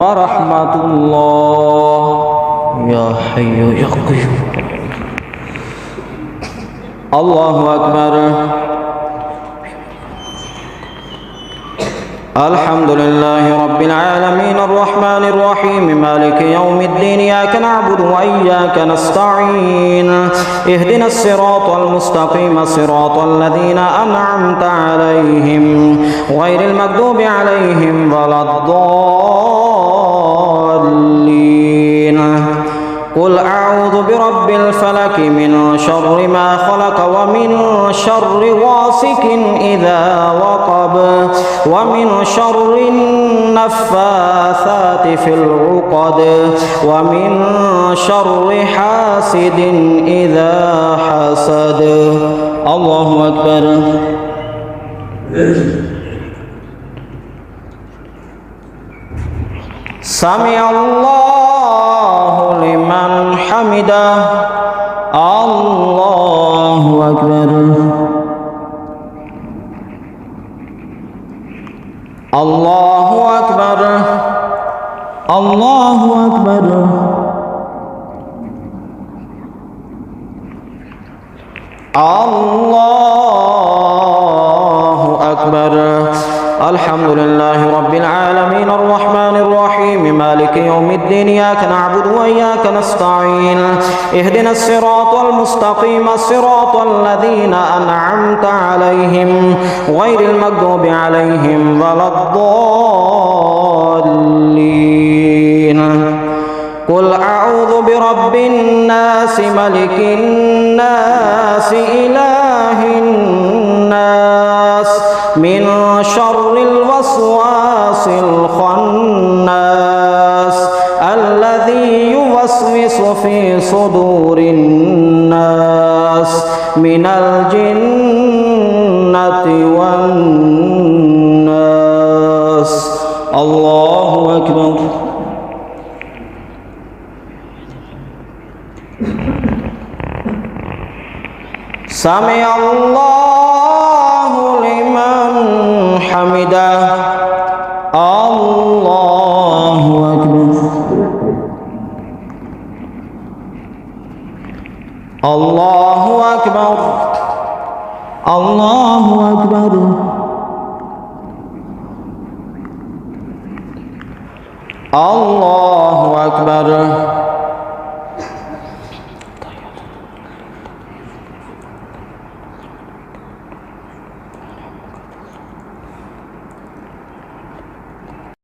ورحمة الله يا حي يا قيوم. الله أكبر. الحمد لله رب العالمين الرحمن الرحيم مالك يوم الدين إياك نعبد وإياك نستعين اهدنا الصراط المستقيم صراط الذين أنعمت عليهم غير المغضوب عليهم ولا الضالين. قل أعوذ برب الفلك من شر ما خلق ومن شر غاسق إذا وقب ومن شر النفاثات في العقد ومن شر حاسد إذا حسد. الله أكبر. سمع الله لمن حمده. الله أكبر. الله أكبر. الله أكبر. الله أكبر. الحمد لله رب العالمين الرحمن الرحيم مالك يوم الدين إياك نعبد وإياك نستعين اهدنا الصراط المستقيم صراط الذين أنعمت عليهم غير المغضوب عليهم ولا الضالين. قل أعوذ برب الناس ملك الناس إله الناس من شر الوسواس الخناس الذي يوسوس في صدور الناس من الجنة والناس. الله أكبر. سمع الله لمن حمده. الله أكبر. الله أكبر. الله أكبر. الله أكبر.